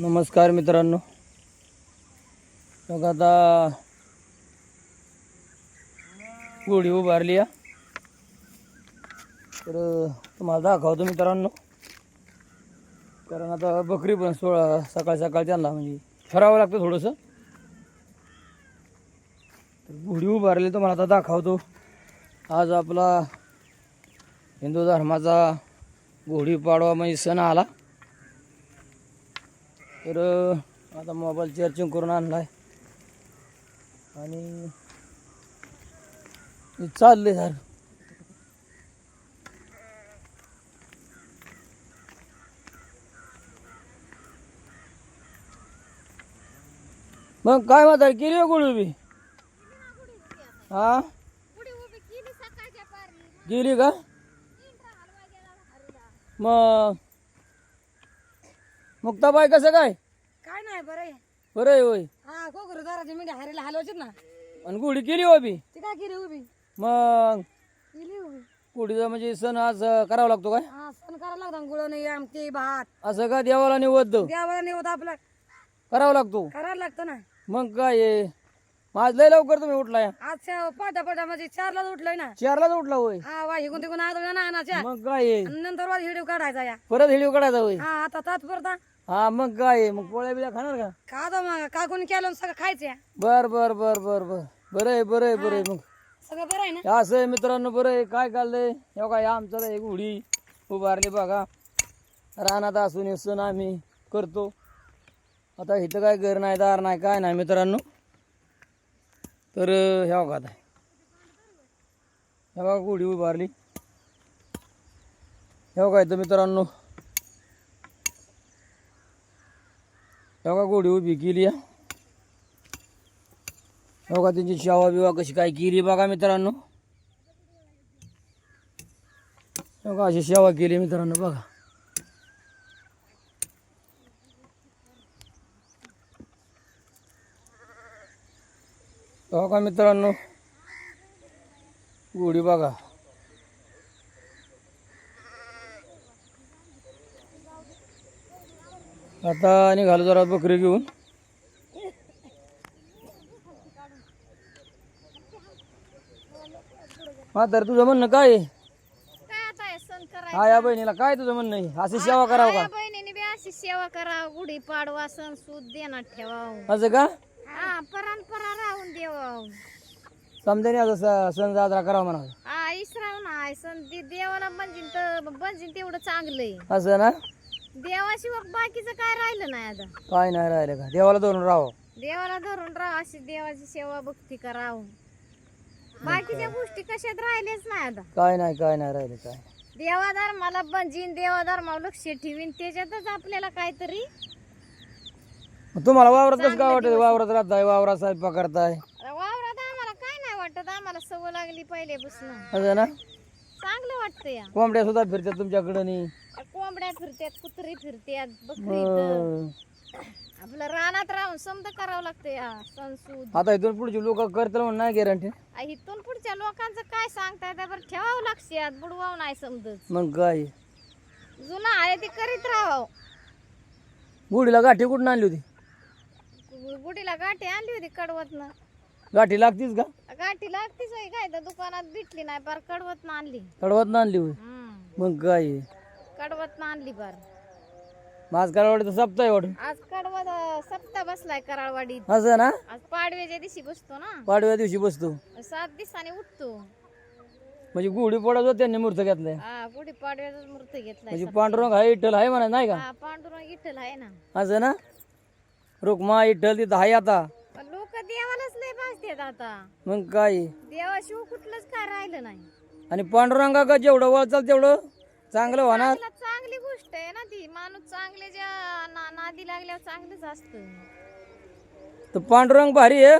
नमस्कार मित्रांनो, बघा आता गुढी उभारली आहे. तर तुम्हाला दाखवतो मित्रांनो, कारण आता बकरी पण सकाळ सकाळ त्यांना म्हणजे ठरावं लागतं थोडंसं. तर गुढी उभारली तुम्हाला आता दाखवतो. आज आपला हिंदू धर्माचा गुढीपाडवा म्हणजे सण आला. तर आता मोबाईल चार्जिंग करून आणलाय आणि चालले सर. मग काय म्हणताय, केली हो गुढी उभी? हा गेली का? मग मुक्ताबाई कसं काय? काय नाही बरं आहे. बरं आहे होय. हा गोगर दाराची म्हणजे हारीला हलवायची ना, आणि गुढी केली हो बी? ती काय केली उभी मग केली उभी. गुढीचा म्हणजे सण आज करावा लागतो काय? हा सण करायला लागला, गुळ नाही आमटी भात असं का? देवाला निवद देवाला नाही होत आपलं, करावा लागतो. करायला लागतं ना. मग काय आहे? आज लय लवकर तुम्ही उठलाय? आज पाटा म्हणजे 4ला उठलोय ना. 4लाच उठला होय? हा वा हिकून तिकून आदळ ना आणाच्या, मग काय आहे? आणि नंतर वा व्हिडिओ काढायचा या. परत हिडिओ काढायचा होय? हा आता तात्पुरता हा मग काय आहे? मग पोळ्या बिळ्या खाणार का? खातो मग का कोणी केलं सगळं खायचं या. बर बर बर बर बर बरं आहे बरं आहे बरं आहे. मग सगळं बरं आहे ना. असं आहे मित्रांनो, बरं आहे. काय चाललंय हे काय? आमचं एक गुढी उभारली बघा. रानात असून हे सण आम्ही करतो. आता इथं काय घर नाही, दार नाही, काय नाही मित्रांनो. तर हे बघा आता हे बघा गुढी उभारली. हे बघा इथं मित्रांनो, हे बघा गुढी उभी केली आहे. बघा त्यांची शेवा बिवा कशी काय केली बघा मित्रांनो. बघा अशी शेवा केली मित्रांनो बघा. बघा मित्रांनो गुढी बघा. आता निघालो जरा बकरी घेऊन. हा तर तुझं म्हणणं काय आहे? काय आता हे सण करायचं? हा या बहिणीला काय तुझं म्हणणं आहे? अशी सेवा करावं का? या बहिणीने बी अशी सेवा करावं, गुढी पाडवा सण सूद देण्यात ठेवावं. असं का? हा परंपरा राहून देवावं. समजाने असं सण साजरा करावा म्हणा. हा इसराव ना सण देवाला बनजीन तेवढं चांगलंय. असं ना? देवाशिवाय बाकीचं काय राहिलं नाही आता. काय नाही राहिलं का? देवाला धरून राहावं. देवाला धरून राहा, अशी देवाची सेवा भक्ती करावं. बाकीच्या गोष्टी कशात राहिल्याच नाही आता. काय नाही राहिलं काय. देवा धर्माला बनजीन, देवा धर्मावर लक्ष ठेवीन, त्याच्यातच आपल्याला काहीतरी. तुम्हाला वावरात कसं काय वाटत? वावरात राहताय, वावरात स्वयंपाक करताय. वावरात आम्हाला काय नाही वाटत, आम्हाला सवय लागली पहिल्यापासून. असं ना? चांगलं वाटतं या. कोंबड्या सुद्धा फिरतात तुमच्याकडे नी. कोंबड्या फिरत्यात, कुत्री फिरत्यात, बकरी इथं. आपलं रानात राहून समजा करावं लागतं या सणसूद. आता इथून पुढची लोक करतात म्हणून नाही गॅरंटी. इथून पुढच्या लोकांचं काय सांगताय, त्यावर ठेवावं लागतं, बुडवावं नाही समजत. मग काय? जुना आहे ते करीत राहावं. गुढीला गाठी कुठून आणली होती? गुढीला गाठी आणली होती कडवतनं. गाठी लागतीच का? गाठी लागतीच होय, काय तर दुकानात भेटली नाही, पार कडवतनं आणली. कडवत आणली होय? मग काय? कडवतनं आणली पार. माझ करावं तर सप्ताह आहे वाटून. आज कडवत सप्ताह बसलाय कराळवाडीत. असं ना? आज पाडव्याच्या दिवशी बसतो ना. पाडव्या दिवशी बसतो 7 दिवसांनी उठतो. म्हणजे गुढी पोळाचा त्यांनी मूर्त घेतलाय. हा गुढी पाडव्याचाच मूर्त घेतलाय. म्हणजे पांडुरंग आहे, विठ्ठल आहे म्हणा नाही का? हा पांडुरंग विठ्ठल आहे ना. असं ना? रुक्मा विठ्ठल तिथं आहे आता. पण लोक देवालाच लय भासतात आता. मग काय? देवाशिवाय कुठलंच काय राहिलं नाही. आणि पांडुरंगा का जेवढं वळचाल तेवढं चांगलं होणार. चांगली गोष्ट आहे ना ती. माणूस चांगल्याच्या नादी लागल्यावर चांगलंच असतं. तर पांडुरंग भारी आहे.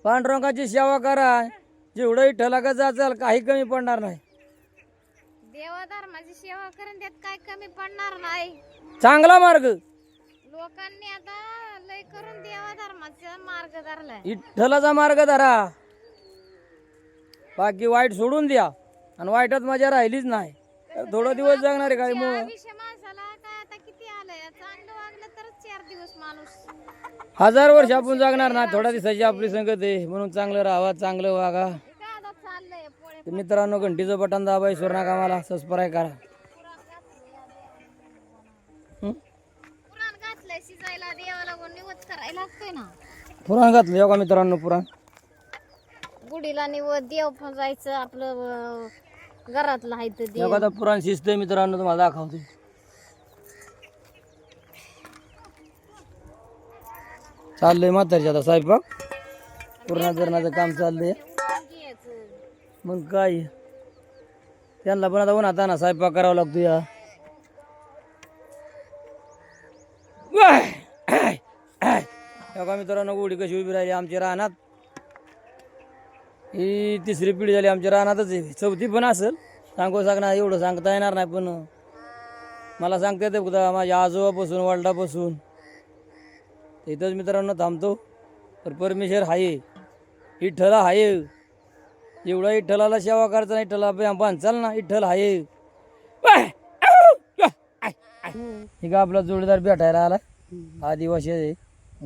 पांडुरंगाची सेवा करा, जेवढं विठ्ठला का जाचाल काही कमी पडणार नाही. देवा धर्माची सेवा करून त्यात काय कमी पडणार नाही. चांगला मार्ग लोकांनी आता लय करून देवा धर्माचा मार्ग धरलाय. विठ्ठलाचा मार्ग धरा, बाकी वाईट सोडून द्या. आणि वाईटात मजा राहिलीच नाही. थोडा दिवस जगणार आहे काय? आयुष्य माणसाला काय आता किती आलंय, चांगलं वागलं तर माणूस 1000 वर्ष आपण जगणार ना, थोड्या दिवसाची आपली संगत आहे, म्हणून चांगलं राहावा, चांगलं वागा. हे काय आता चाललंय पोळे तर मित्रांनो, घंटीचं बटन दाबा, विसरू नका, मला सबस्क्राईब करा. हं? पुराण घातलंय शिजायला, देवाला कोण निवत करायला लागतंय ना. पुराण घातलं हो का मित्रांनो, पुराण. गुढीला निवत देव पण जायचं आपलं घरातलं आहे तर देव. एखादा पुराण शिजतंय मित्रांनो, तुम्हाला दाखवतो. चाललंय म्हातारीचं आता स्वयंपाक, पुरणाचं काम चाललंय. घ्यायचं. मग काय, त्यांना पण आता उन्हात ना स्वयंपाक करावा लागतो या. एका मित्रांनो, गोडी कशी उभी राहिली आमच्या रानात. ही 3री पिढी झाली आमच्या रानातच आहे. 4थी पण असेल, सांगू सांगणार एवढं सांगता येणार नाही, पण मला सांगता येते बघा माझ्या आजोबापासून वडिलापासून. इथंच मित्रांनो थांबतो. तर परमेश्वर हाये, विठ्ठल हाये. एवढा विठ्ठलाला सेवा करायचा नाही, विठ्ठला बांचाल ना, विठ्ठल हाये. हे का आपला जोडीदार भेटायला आला, आदिवासी आहे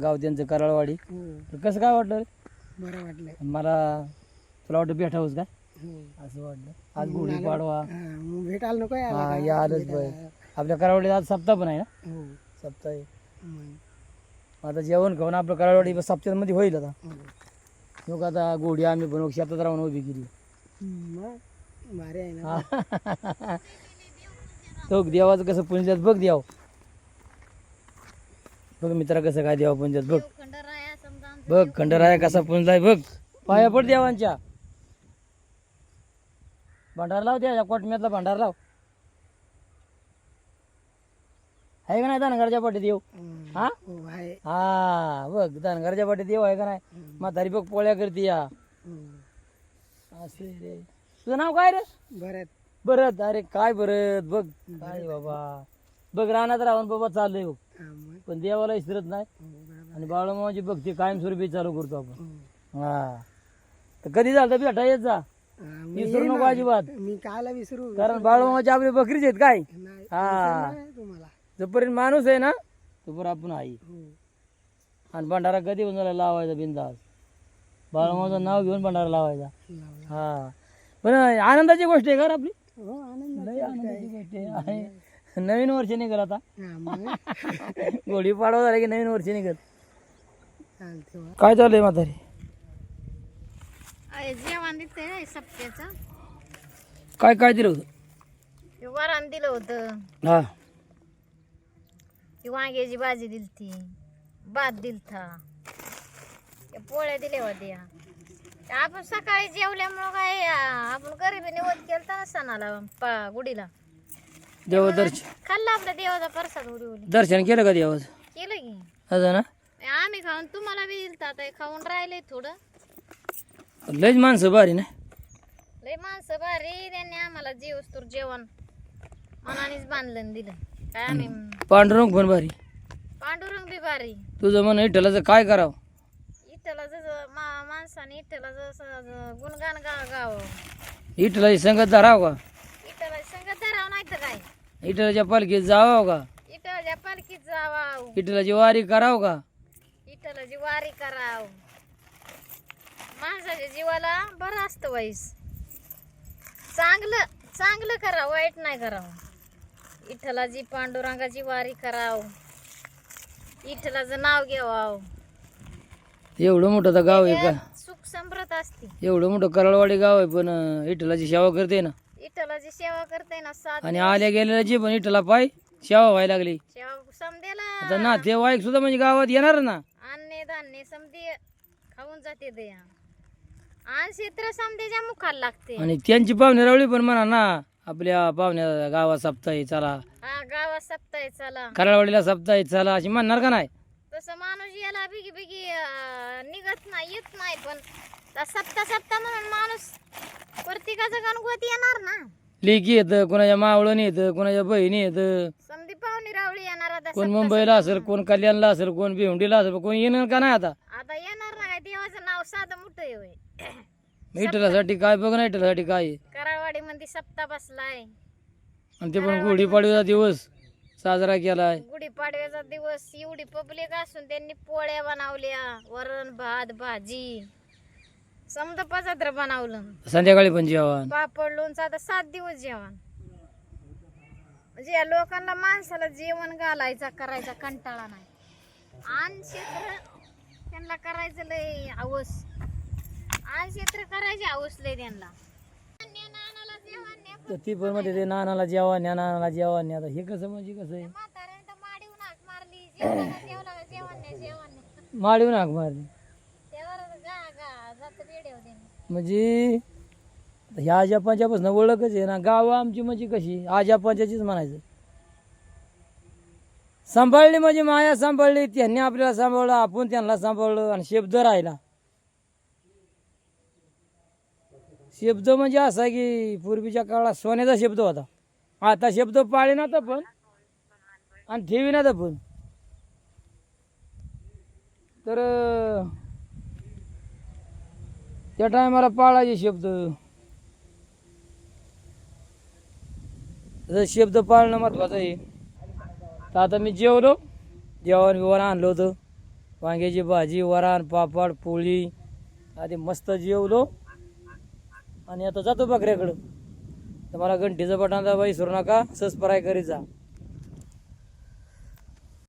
गाव त्यांचं कराळवाडी. तर कसं काय वाटलं रे? बरं वाटलं मला तुला वाटतं भेटावंच काय असं वाटलं. आज गुढी पाडवा, भेटायला नको हा या आलंच बाय. आपल्या कराळवाडीत आज सप्ताह पण आहे ना, सप्ताह आहे. आता जेवण खाऊन आपलं कराळवाडी सप्त्यामध्ये होईल. आता मग आता गोडी आम्ही पण शेतात राहून उभी केली. भारी आहे ना. तो देवाचं कसं पुंजात बघ, द्याव बघ मित्रा कसं काय देवा पुंजात बघ. खंडराया समजा आमचं बघ खंडराया कसा पुंजलाय बघ. पाया पड देवांच्या. भंडार लाव, त्या कोटम्यातला भंडार लाव. आहे का नाही धनगरच्या पाठी देव? हा हा बघ, धनगरच्या पाठी देव आहे का नाही? म्हातारी बघ पोळ्या करते या. असे रे. तुझं नाव काय रे? बरं भरत. अरे काय भरत, बघ काय बाबा, बघ रानात राहून बाबा चाललंय बघ, पण देवाला विसरत नाही. आणि बाळूमामाची भक्ती कायमस्वरूपी चालू करतो आपण. हा तर कधी झालं भेटा येत जा, विसरू नको अजिबात. मी कायला विसरू, कारण बाळूमामाची आपली बकरीच आहेत काय. हा तुम्हाला जोपर्यंत माणूस आहे ना तोपर्यंत आपण आहे. आणि भंडारा कधी पण झाला लावायचा बिंदास, बाळूमामाचं नाव घेऊन भंडारा लावायचा. हा पण आनंदाची गोष्ट आहे का रे आपली? लय आनंदाची गोष्ट आहे. नवीन वर्ष निघल आता. गोडी पाडवा झाला की नवीन वर्ष निघल. काय चाललंय म्हातारी? जेवण दिसतंय ना सप्त्याचं. काय काय दिलं होतं? ते वरण दिलं होतं, हा ती वांग्याची भाजी दिलती, भात दिलता, त्या पोळ्या दिल्या होत्या. आपण सकाळी जेवल्यामुळं काय आपण गरीबी निवत केलता ना सणाला गुढीला. देवदर्शन खाल्ला आपल्या देवाचा प्रसाद उडी उडी दर्शन केलं का देवाचं? केलं की असं ना. आम्ही खाऊन तुम्हाला बी दिलता, आता खाऊन राहिलंय थोडं. लयच माणसं भारी ना. लय माणसं भारी, त्यांनी आम्हाला जीवस्तूर जेवण मनानेच बांधलं आणि दिलं. काय आम्ही पांडुरंग पण भारी. पांडुरंग बी भारी. तुझं मन विठ्ठलाचं काय करावं? इथला जसं माणसाने इथला जसं गुणगान गाव विठ्ठलाची संगत धरावं का? इथला संगत धराव नाही तर काय. विठ्ठलाच्या पालखीत जावं का? इथल्या पालखीत जावा, विठ्ठलाची वारी करावं का? इथलाची वारी कराव. माणसाच्या जीवाला बरं असतं वाईस. चांगलं चांगलं करावं, वाईट नाही करावं. विठ्ठलाची पांडुरंगाची वारी कराव, विठ्ठलाचं नाव घ्यावं. एवढं मोठं तर गाव आहे का? सुख समृद्ध असते. एवढं मोठं कराळवाडी गाव आहे, पण विठ्ठलाची सेवा करते ना. विठ्ठलाची सेवा करते ना. सात आणि आल्या गेलेल्याची पण विठ्ठला पाय सेवा व्हायला लागली. सेवा समदेला आता नातेवाईक सुद्धा म्हणजे गावात येणार ना. अन्य धान्य समधी खाऊन जाते दया. आणि क्षेत्र समधीच्या मुखाला लागते. आणि त्यांची पाहुणे रावळी पण म्हणा ना, आपल्या पाहुण्या गावात सप्ताही चला, हा गावात सप्ताह चला, कराळवाडीला सप्ताही चला अशी म्हणणार का नाही? तसं माणूस याला बिगी बिगी निघत नाही, येत नाही. पण सप्ताह म्हणून माणूस प्रत्येकाचं गणगोत येणार ना. लेकी येतं, कोणाच्या मावळणी येतं, कोणाच्या बहिणी येतं, समधी पाहुणी रावळी येणार. आता कोण मुंबईला असेल, कोण कल्याणला असेल, कोण भिवंडीला असेल, कोण येणार का नाही? आता आता येणार ना. काय देवाचं नाव साधं मोठं आहे होय. विठ्ठलासाठी काय बघ ना, विठ्ठलासाठी काय आहे. कराळवाडी मध्ये सप्ताह बसलाय. आणि ते पण गुढीपाडव्याचा दिवस साजरा केलाय. गुढीपाडव्याचा दिवस एवढी पब्लिक असून त्यांनी पोळ्या बनवल्या, वरण भात भाजी समजा पचात्र बनवलं, संध्याकाळी पण जेवण. पापड लोणचं. आता 7 दिवस जेवण. म्हणजे या लोकांना माणसाला जेवण घालायचा करायचा कंटाळा नाही. आण क्षेत्र त्यांना करायचं लय हवस. आण क्षेत्र करायचे हवस लय त्यांना. नानाला जेवण न्या. तर ती पण म्हणते ते नानाला जेवण न्या, नानाला जेवण न्या. आता हे कसं म्हणजे कसं आहे, म्हाताऱ्याने तर माडीहून हाक मारली, जेवला जेवण नाही जेवण नाही. माडीहून हाक मारली. त्यावर गा गा जात रेडिओ दे. म्हणजे ह्या आजापांच्यापासून ओळखच आहे ना. गावं आमची म्हणजे कशी आजापांच्याचीच म्हणायचं. सांभाळली म्हणजे माया सांभाळली, त्यांनी आपल्याला सांभाळलं, आपण त्यांना सांभाळलं. आणि शब्द राहिला. शब्द म्हणजे असा की पूर्वीच्या काळात सोन्याचा शब्द होता. आता शब्द पाळेना तर पण आणि ठेवीना तर पण. तर त्या टायमाला पाळायचे शब्द. तसं शब्द पाळणं महत्वाचं आहे. तर आता मी जेवलो, जेवण बिवण आणलं होतं, वांग्याची भाजी, वरण, पापड, पोळी आधी मस्त जेवलो. आणि आता जातो बकऱ्याकडं. तर मला घंटीचं बटन दाबा विसरू नका. सबस्क्राईब करीत जा.